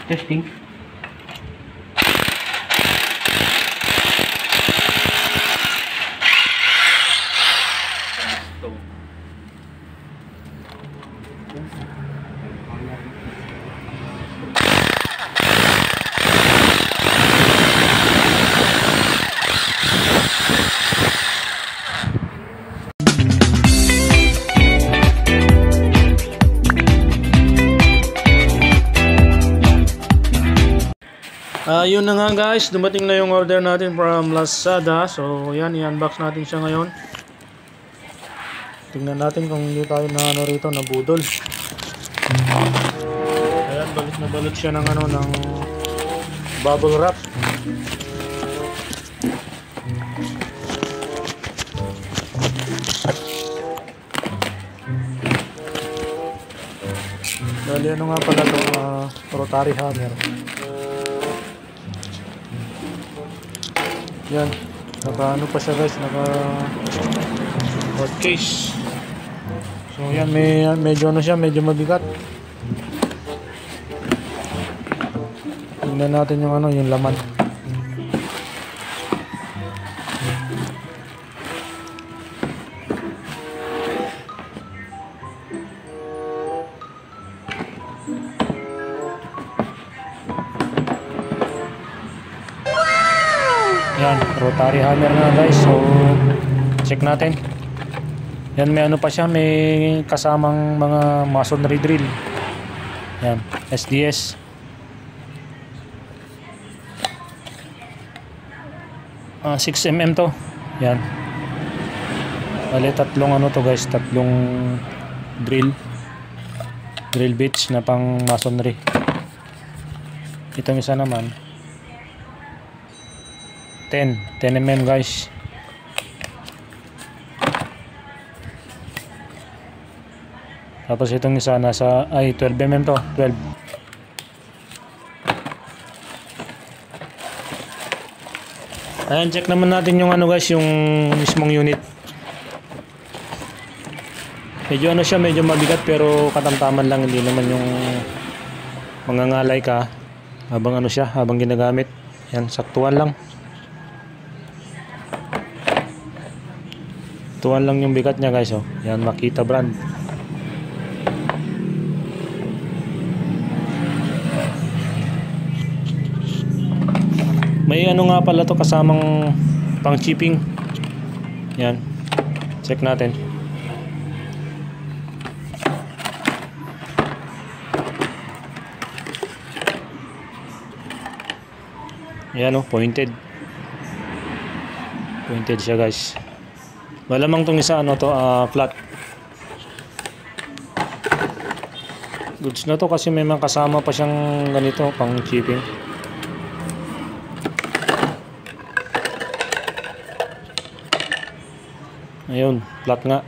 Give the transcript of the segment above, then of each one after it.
Testing. Yun na nga guys, dumating na yung order natin from Lazada. So yan, i-unbox natin siya ngayon. Tingnan natin kung hindi tayo na ano rito, na budol. Ayan, balot na balot siya ng ano, ng bubble wrap. Dali ano nga pala ito, rotary hammer. Yan, naka ano pa siya guys, naka hot case. So yan, medyo ano siya, medyo mabigat. Tingnan natin yung ano, yung laman. Yan, rotary hammer na guys. So check natin. Yan, may ano pa siya, may kasamang mga masonry drill. Yan, SDS. Ah, 6mm to. Yan. Bale, tatlong ano to guys, tatlong drill bits na pang masonry. Itong isa naman 10mm guys. Tapos itong isa nasa 12mm to, 12. Ayan, check naman natin yung ano guys, yung mismong unit. Medyo ano siya, medyo mabigat pero katamtaman lang, hindi naman yung mangangalay ka habang ano siya, habang ginagamit. Yan, saktuan lang. Tuwan lang yung bigat niya guys, oh. Yan, Makita brand. May ano nga pala to, kasamang pang chipping. Yan, check natin. Yan, oh, pointed siya guys. Malamang tong isa ano to, flat. Goods na to kasi may mga kasama pa siyang ganito pang chipping. Ayun, flat nga.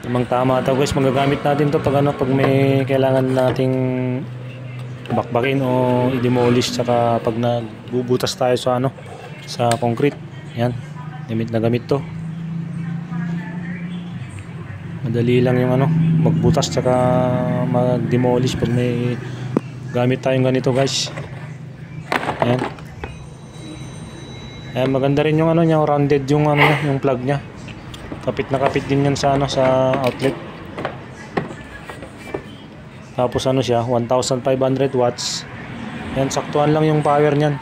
Tamang tama ito guys, magagamit natin to pag ano, pag may kailangan nating bakbakin o i-demolish, tsaka pag nagbubutas tayo sa ano, sa concrete. Yan, gamit to. Madali lang yung ano, magbutas tsaka mag-demolish pag may gamit tayong ganito guys. Ayan. Ayan, maganda rin yung ano niya, rounded yung ano niya, yung plug niya. Kapit na kapit din yan sa ano, sa outlet. Tapos ano siya, 1500 watts. Yan, saktuan lang yung power niyan.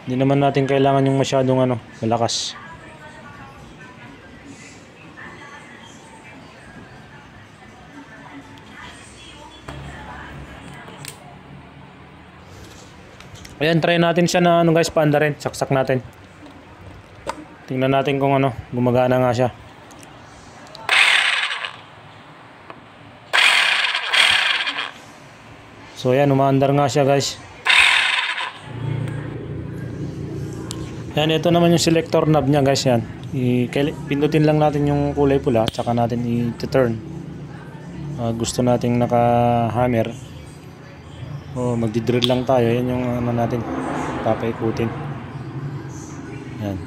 Hindi naman natin kailangan yung masyadong ano, malakas. Ayan, try natin siya na ano guys, paanda rin. Saksak natin. Tingnan natin kung ano, gumagana nga siya. So yan, umaandar nga siya guys. Yan, ito naman yung selector knob niya guys. Yan, pindutin lang natin yung kulay pula, tsaka natin i-turn. Gusto nating naka hammer o magdi-drill lang tayo, yan yung ano natin, papaikutin. Yan.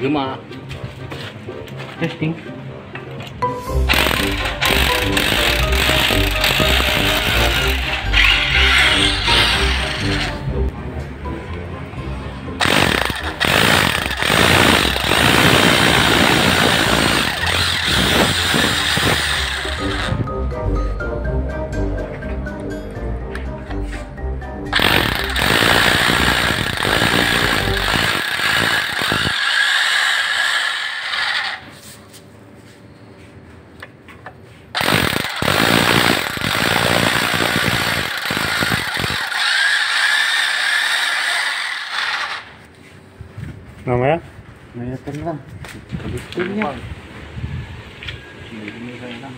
Guma. Testing. Mamaya? Mayatan lang. Kabistin niya. Siniginisan lang.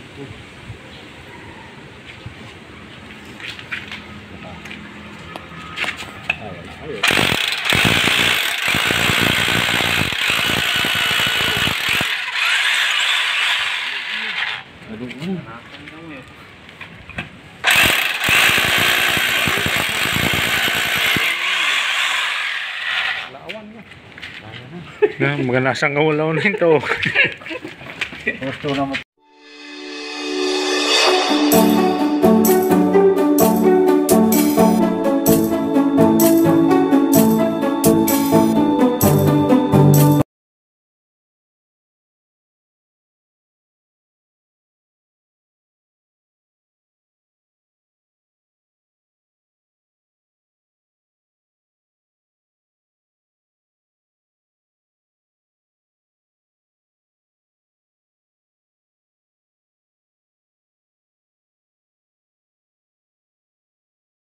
Aduh, Na, maganda siyang kaulaw na ito. gusto na